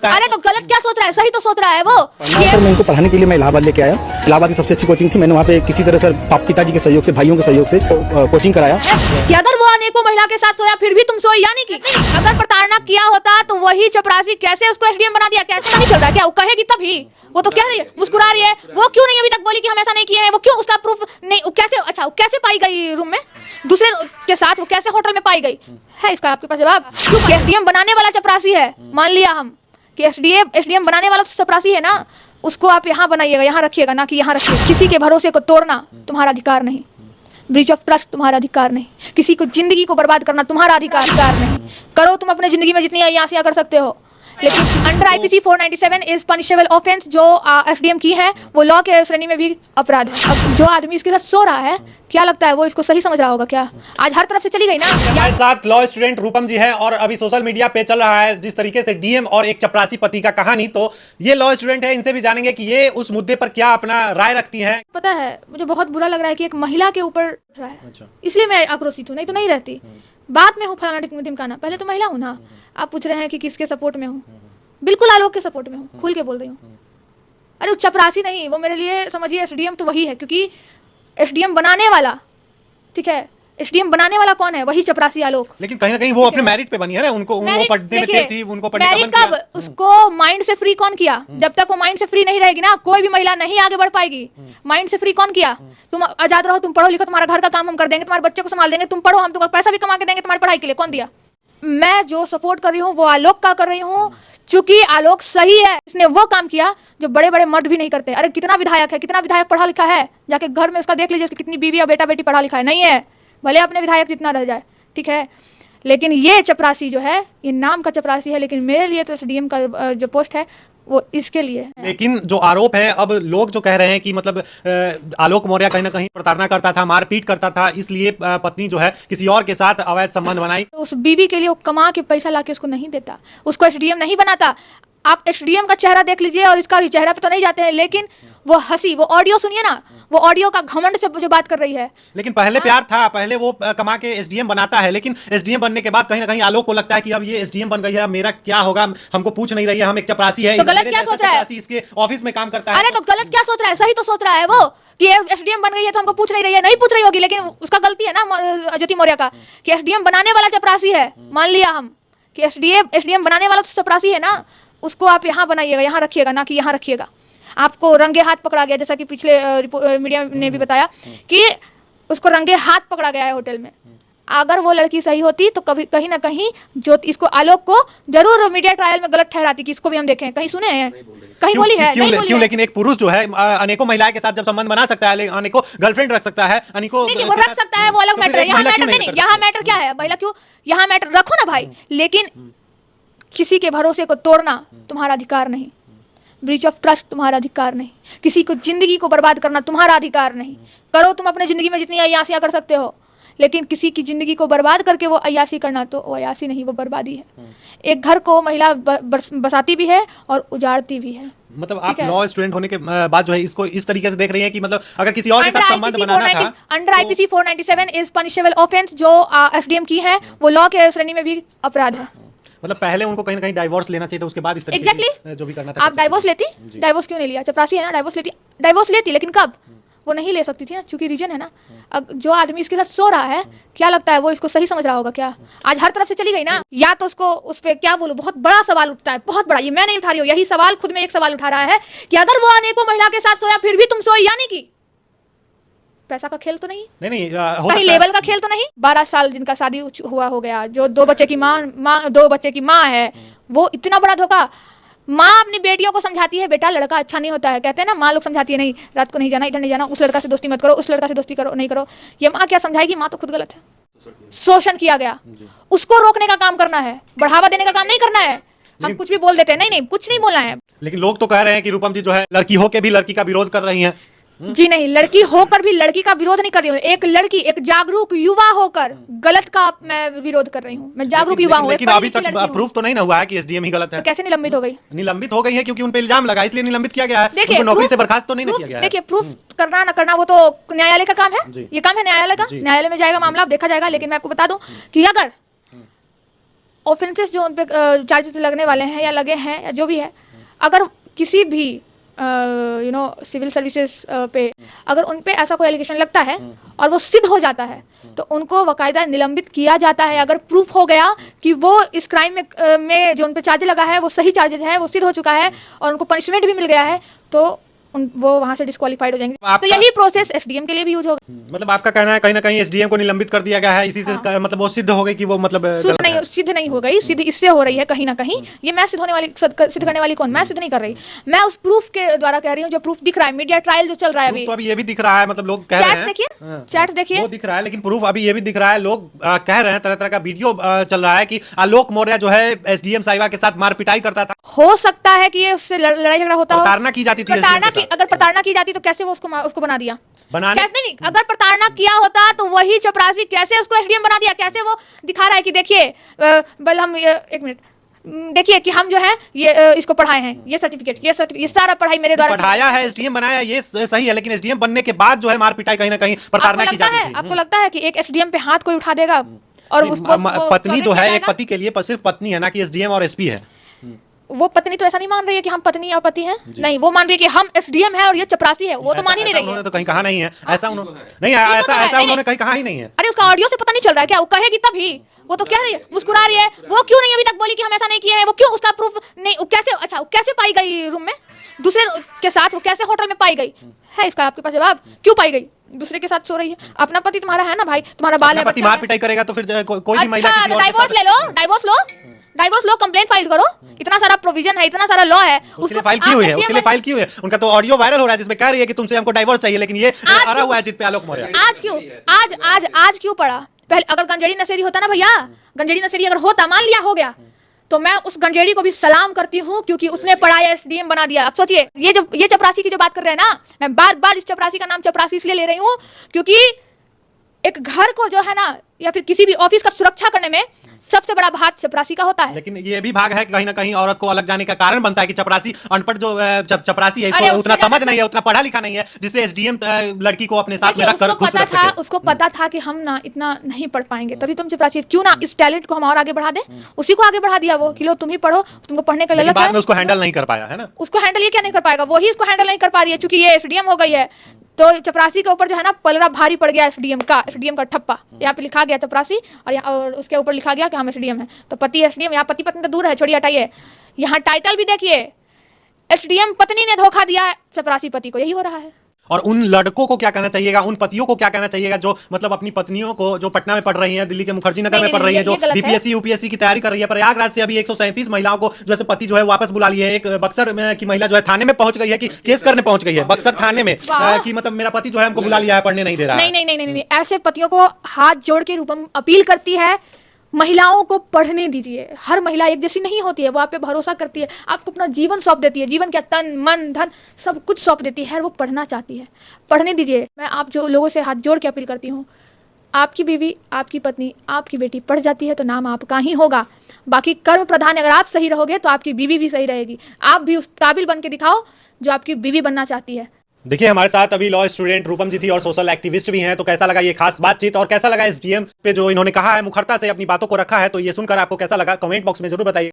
अरे तो गलत क्या सोच रहा है, सही तो सोच रहा है वो। सर मैं इनको पढ़ाने के लिए मैं इलाहाबाद लेके आया। इलाहाबाद की सबसे अच्छी कोचिंग थी। मैंने वहाँ पे किसी तरह सर पिताजी के सहयोग से, भाइयों के सहयोग से कोचिंग कराया कि अगर वो अनेकों महिला के साथ सोया फिर भी तुम सोई, यानी कि अगर प्रताड़ना किया होता तो वही चपरासी कैसे उसको एसडीएम बना दिया? कैसे नहीं चल रहा? क्या वो कहेगी तभी? वो तो कह रही है, मुस्कुरा रही है। वो क्यों नहीं अभी तक बोली कि हम ऐसा नहीं किए हैं? वो क्यों, उसका प्रूफ नहीं? कैसे, अच्छा वो कैसे पाई गई रूम में दूसरे के साथ? वो कैसे होटल में पाई गई है? इसका आपके पास जवाब? क्यों एसडीएम बनाने वाला चपरासी है, मान लिया हम कि एसडीएम बनाने वाला तो चपरासी है ना, उसको आप यहाँ बनाइएगा, यहाँ रखिएगा, ना कि यहाँ रखिएगा। किसी के भरोसे को तोड़ना तुम्हारा अधिकार नहीं, ब्रीच ऑफ ट्रस्ट तुम्हारा अधिकार नहीं, किसी को जिंदगी को बर्बाद करना तुम्हारा अधिकार नहीं। करो तुम अपने जिंदगी में जितनी अय्यासियां कर सकते हो, लेकिन under IPC 497 is punishable offence जो एसडीएम की है वो लॉ के श्रेणी में भी अपराध है। अब जो आदमी इसके साथ सो रहा है, क्या लगता है वो इसको सही समझ रहा होगा क्या? आज हर तरफ से चली गई ना। हमारे साथ लॉ स्टूडेंट रूपम जी है और अभी सोशल मीडिया पे चल रहा है जिस तरीके से डीएम और एक चपरासी पति का कहानी, तो ये लॉ स्टूडेंट है, इनसे भी जानेंगे कि ये उस मुद्दे पर क्या अपना राय रखती हैं। पता है मुझे बहुत बुरा लग रहा है कि एक महिला के ऊपर रहा है। अच्छा। इसलिए मैं आक्रोशित हूँ, नहीं तो नहीं रहती। बात में हूँ फलाना ढिमकाना, पहले तो महिला हूँ ना। आप पूछ रहे हैं कि किसके सपोर्ट में हूँ? बिल्कुल आलोक के सपोर्ट में हूँ, खुल के बोल रही हूँ। अरे वो चपरासी नहीं, वो मेरे लिए समझिए एसडीएम तो वही है, क्योंकि एसडीएम बनाने वाला, ठीक है, एसडीएम बनाने वाला कौन है? वही चपरासी आलोक। लेकिन कहीं ना कहीं वो अपने मेरिट पे बनी है ना, उनको पढ़ने में तेज थी, उनको पढ़ने का मन किया। कब उसको माइंड से फ्री कौन किया? जब तक वो माइंड से फ्री नहीं रहेगी ना, कोई भी महिला नहीं आगे बढ़ पाएगी। माइंड से फ्री कौन किया? तुम आजाद रहो, तुम पढ़ो लिखो, तुम्हारा घर का काम हम कर देंगे, तुम्हारे बच्चे को संभाल देंगे, तुम पढ़ो, हम तुम्हारा पैसा भी कमा के देंगे तुम्हारी पढ़ाई के लिए। कौन दिया? मैं जो सपोर्ट कर रही हूँ वो आलोक का कर रही हूँ, चूंकि आलोक सही है। इसने वो काम किया जो बड़े बड़े मर्द भी नहीं करते। अरे कितना विधायक है, कितना विधायक पढ़ा लिखा है, जाके घर में उसका देख लीजिए, उसकी कितनी बीवी या बेटा बेटी पढ़ा लिखा है। नहीं है, भले अपने विधायक जितना रह जाए, ठीक है, लेकिन ये चपरासी जो है, ये नाम का चपरासी है, लेकिन मेरे लिए तो एसडीएम का जो पोस्ट है वो इसके लिए है। लेकिन जो आरोप है, अब लोग जो कह रहे हैं कि मतलब आलोक मौर्य कहीं ना कहीं प्रताड़ना करता था, मारपीट करता था, इसलिए पत्नी जो है किसी और के साथ अवैध संबंध बनाई। तो उस बीवी के लिए वो कमा के पैसा लाके उसको नहीं देता, उसको एसडीएम नहीं बनाता। आप एसडीएम का चेहरा देख लीजिए और इसका भी चेहरा पे तो नहीं जाते हैं, लेकिन वो हंसी, वो ऑडियो सुनिए ना, वो ऑडियो का घमंड से जो बात कर रही है। लेकिन पहले प्यार था, पहले वो कमा के एसडीएम बनाता है, लेकिन एसडीएम बनने के बाद कहीं ना कहीं आलोक को लगता है कि अब ये एसडीएम बन गई है, मेरा क्या होगा, हमको पूछ नहीं रही है, हम एक चपरासी है। तो गलत क्या सोच रहा है? इसके ऑफिस में काम करता है। अरे तो गलत क्या सोच रहा है, सही तो सोच रहा है वो कि एसडीएम बन गई है तो हमको पूछ नहीं रही है। नहीं पूछ रही होगी, लेकिन उसका गलती है ना ज्योति मौर्य का कि एसडीएम बनाने वाला चपरासी है। मान लिया हम कि एसडीएम बनाने वाला तो चपरासी है ना, उसको आप यहाँ बनाइएगा, यहाँ रखिएगा, ना कि यहाँ रखिएगा। आपको रंगे हाथ पकड़ा गया, जैसा कि पिछले मीडिया ने भी बताया कि उसको रंगे हाथ पकड़ा गया है होटल में। अगर वो लड़की सही होती तो कभी कहीं ना कहीं जो इसको आलोक को जरूर मीडिया ट्रायल में गलत ठहराती कि इसको भी हम देखें। कहीं सुने हैं? कहीं बोली है? क्यों? लेकिन एक पुरुष जो है अनेकों महिलाएं के साथ जब संबंध बना सकता है, अनेकों गर्लफ्रेंड रख सकता है, अनेकों नहीं, वो रख सकता है, वो अलग मैटर है। यहाँ मैटर नहीं, यहाँ मैटर क्या है? महिला क्यों? यहाँ मैटर रखो ना भाई, लेकिन किसी के भरोसे को तोड़ना तुम्हारा अधिकार नहीं, ब्रीच ऑफ ट्रस्ट तुम्हारा अधिकार नहीं, किसी को जिंदगी को बर्बाद करना तुम्हारा अधिकार नहीं। करो तुम अपने जिंदगी में जितनी अय्यासियां कर सकते हो, लेकिन किसी की जिंदगी को बर्बाद करके वो अय्यासी करना, तो वो अय्यासी नहीं, वो बर्बादी है। एक घर को महिला बसाती भी है और उजाड़ती भी है। मतलब आप लॉ स्टूडेंट होने के बाद जो है इसको इस तरीके से देख रही हैं कि मतलब अगर किसी और के साथ संबंध बनाना था। Under IPC 497 is punishable offence जो एसडीएम की है वो लॉ के श्रेणी में भी अपराध है। मतलब पहले उनको कहीं ना कहीं डाइवोर्स लेना चाहिए था, उसके बाद इस तरीके exactly? जो भी करना था। आप डाइवोर्स लेती? डाइवोर्स क्यों नहीं लिया? चपरासी है ना, डाइवोर्स लेती, लेकिन कब? वो नहीं ले सकती थी ना, क्योंकि रीजन है ना। जो आदमी इसके साथ सो रहा है, क्या लगता है वो इसको सही समझ रहा होगा क्या? आज हर तरफ से चली गई ना। या तो उसको उस पर क्या बोलूं, बहुत बड़ा सवाल उठता है, बहुत बड़ा। ये मैं नहीं उठा रही हूँ, यही सवाल खुद में एक सवाल उठा रहा है कि अगर वो अनेकों महिला के साथ सोया फिर भी तुम सोई, यानी कि पैसा का खेल तो नहीं? नहीं, कहीं लेवल का खेल तो नहीं? 12 साल जिनका शादी हुआ हो गया, जो 2 बच्चे की माँ है, वो इतना बड़ा धोखा। माँ अपनी बेटियों को समझाती है, बेटा लड़का अच्छा नहीं होता है, कहते हैं ना, माँ लोग समझाती है, नहीं रात को नहीं जाना, इधर नहीं जाना, उस लड़का से दोस्ती मत करो, उस लड़का से दोस्ती करो नहीं करो। ये माँ क्या समझाएगी? माँ तो खुद गलत है। शोषण किया गया, उसको रोकने का काम करना है, बढ़ावा देने का काम नहीं करना है। हम कुछ भी बोल देते हैं, नहीं कुछ नहीं बोलना है। लेकिन लोग तो कह रहे हैं कि रूपम जी जो है लड़की होके भी लड़की का विरोध कर रही हैं। जी नहीं, लड़की होकर भी लड़की का विरोध नहीं कर रही हूँ। एक लड़की, एक जागरूक युवा होकर गलत का मैं विरोध कर रही हूँ। मैं जागरूक युवा हूँ। लेकिन अभी तक प्रूफ तो नहीं ना हुआ है कि एसडीएम ही गलत है। तो कैसे निलंबित हो गई? निलंबित हो गई है क्योंकि उन पे इल्जाम लगा, इसलिए निलंबित किया गया है। उनको नौकरी से बर्खास्त तो नहीं किया गया है। देखिए, प्रूफ करना ना करना वो तो न्यायालय का काम है। ये काम है न्यायालय का, न्यायालय में जाएगा मामला, देखा जाएगा। लेकिन मैं आपको बता दूं कि अगर ऑफेंसेस जो उन पे चार्जेस लगने वाले हैं या लगे हैं या जो भी है, अगर किसी भी सिविल सर्विसेज पे अगर उन पे ऐसा कोई एलिगेशन लगता है और वो सिद्ध हो जाता है तो उनको बाकायदा निलंबित किया जाता है। अगर प्रूफ हो गया कि वो इस क्राइम में जो उन पे चार्ज लगा है वो सही चार्जेज है, वो सिद्ध हो चुका है और उनको पनिशमेंट भी मिल गया है, तो वो वहां से डिस्क्वालीफाइड हो जाएंगे। तो यही प्रोसेस एसडीएम के लिए भी यूज होगा। मतलब आपका कहना है कहीं ना कहीं एसडीएम को निलंबित कर दिया गया है, इसी से मतलब वो सिद्ध हो गई कि वो मतलब सिद्ध नहीं हो गई, सिद्ध इससे हो रही है कहीं ना कहीं। ये मैं सिद्ध करने वाली कौन, मैं सिद्ध नहीं कर रही, मैं उस प्रूफ के द्वारा कह रही हूँ जो प्रूफ दिख रहा है। मीडिया ट्रायल जो चल रहा है अभी, तो अभी ये भी दिख रहा है, मतलब लोग कह रहे हैं, देखिए चैट देखिए, वो दिख रहा है, लेकिन प्रूफ अभी ये भी दिख रहा है, लोग कह रहे हैं, तरह तरह का वीडियो चल रहा है कि आलोक मौर्य जो है एसडीएम साहिबा के साथ मार पिटाई करता था। हो सकता है कि ये उससे लड़ाई झगड़ा होता हो, प्रताड़ना की जाती थी। अगर प्रताड़ना की जाती तो कैसे वो उसको बना दिया? बनाने नहीं, अगर प्रताड़ना किया होता तो वही चपरासी कैसे उसको एसडीएम बना दिया? कैसे वो दिखा रहा है कि देखिए बल हम एक मिनट देखिए कि हम जो है ये इसको पढ़ाए हैं, ये सर्टिफिकेट ये सारा पढ़ाई मेरे द्वारा पढ़ाया है, एसडीएम बनाया, ये सही है, लेकिन एसडीएम बनने के बाद जो है मार पिटाई कहीं ना कहीं प्रताड़ना की जाती है। आपको लगता है कि एक एसडीएम पे हाथ कोई उठा देगा और उसको पत्नी जो है, एक पति के लिए सिर्फ पत्नी है ना कि एसडीएम और एसपी है। वो पत्नी तो ऐसा नहीं मान रही है कि हम पत्नी और पति हैं, नहीं, वो मान रही है कि हम एसडीएम है और ये चपरासी है। वो तो मान ही नहीं रही है। उन्होंने तो कहीं कहा नहीं है ऐसा, नहीं ऐसा उन्होंने कहीं कहा ही नहीं है। अरे उसका ऑडियो से पता नहीं चल रहा है क्या? वो कहेगी तभी, वो तो कह रही है, मुस्कुरा रही है, वो क्यों नहीं अभी तक बोली कि हम ऐसा नहीं किए हैं? वो क्यों, उसका प्रूफ नहीं, वो कैसे, अच्छा वो कैसे पाई गई रूम में दूसरे के साथ? वो कैसे होटल में पाई गई है? इसका आपके पास जवाब? क्यों पाई गई? दूसरे के साथ सो रही है। अपना पति तुम्हारा है ना भाई, तुम्हारा बाल है, पति मार पिटाई करेगा तो फिर कोई भी महिला किसी और के डाइवोर्स ले लो, डाइवोर्स लो, कंप्लेंट फाइल करो। इतना सारा प्रोविजन है, इतना सारा लॉ है, उसके लिए फाइल की हुई है, उसके लिए फाइल की हुई है। उनका तो ऑडियो वायरल हो रहा है जिसमें कह रही है कि तुमसे हमको डाइवोर्स चाहिए, लेकिन ये अड़ा हुआ है जित पे आलोक मौर्य। आज क्यों पड़ा? पहले अगर गंजेड़ी नशेड़ी होता ना भैया, गंजेड़ी नशेड़ी अगर होता, मान लिया हो गया, तो मैं उस गंजेड़ी को भी सलाम करती हूँ क्योंकि उसने पढ़ाया, एसडीएम बना दिया। अब सोचिए, ये चपरासी की जो बात कर रहे हैं ना, मैं बार बार इस चपरासी का नाम चपरासी इसलिए ले रही हूँ क्योंकि एक घर को जो है ना या फिर किसी भी ऑफिस का सुरक्षा करने में सबसे बड़ा भाग चपरासी का होता है। लेकिन ये भी भाग है कि कहीं ना कहीं औरत को अलग जाने का कारण बनता है कि चपरासी अनपढ़ जो चपरासी है, इसको उतना समझ नहीं है, उतना पढ़ा लिखा नहीं है, जिससे एसडीएम लड़की को अपने साथ में रखकर खुश रख सके। उसको पता था कि हम ना इतना नहीं पढ़ पाएंगे, तभी तुम चपरासी, क्यों ना इस टैलेंट को हम और आगे बढ़ा दें। उसी को आगे बढ़ा दिया वो कि लो तुम ही पढ़ो, तुमको पढ़ने का ललक है। बाद में उसको हैंडल नहीं कर पाया है ना, उसको हैंडल ये क्या नहीं कर पाएगा? वही इसको हैंडल नहीं कर पा रही है क्योंकि ये एसडीएम हो गई है। तो चपरासी के ऊपर जो है ना पलड़ा भारी पड़ गया, एसडीएम का ठप्पा। यहाँ पे लिखा गया चपरासी और उसके ऊपर लिखा गया कि हम एसडीएम है। तो पति एसडीएम, यहाँ पति पत्नी तो दूर है, छोड़िए हटाइए, यहाँ टाइटल भी देखिए, एसडीएम पत्नी ने धोखा दिया चपरासी पति को, यही हो रहा है। और उन लड़कों को क्या कहना चाहिएगा, उन पतियों को क्या कहना चाहिएगा जो मतलब अपनी पत्नियों को, जो पटना में पढ़ रही हैं, दिल्ली के मुखर्जी नगर में पढ़ रही है, जो बीपीएससी यूपीएससी की तैयारी कर रही है, प्रयागराज से अभी 137 महिलाओं को जो है पति जो है वापस बुला लिए। एक बक्सर की महिला जो है थाने में पहुंच गई है कि केस करने पहुंच गई है बक्सर थाने में कि मतलब मेरा पति जो है हमको बुला लिया है, पढ़ने नहीं दे रहा है। नहीं, ऐसे पतियों को हाथ जोड़ के रूपम अपील करती है, महिलाओं को पढ़ने दीजिए। हर महिला एक जैसी नहीं होती है, वो आप पे भरोसा करती है, आपको अपना जीवन सौंप देती है, जीवन क्या तन मन धन सब कुछ सौंप देती है, वो पढ़ना चाहती है, पढ़ने दीजिए। मैं आप जो लोगों से हाथ जोड़ के अपील करती हूँ, आपकी बीवी, आपकी पत्नी, आपकी बेटी पढ़ जाती है तो नाम आपका ही होगा। बाकी कर्म प्रधान अगर आप सही रहोगे तो आपकी बीवी भी सही रहेगी। आप भी उस काबिल बन के दिखाओ जो आपकी बीवी बनना चाहती है। देखिए हमारे साथ अभी लॉ स्टूडेंट रूपम जी थी और सोशल एक्टिविस्ट भी हैं, तो कैसा लगा ये खास बातचीत और कैसा लगा एसडीएम पे जो इन्होंने कहा है, मुखरता से अपनी बातों को रखा है, तो ये सुनकर आपको कैसा लगा कमेंट बॉक्स में जरूर बताइए।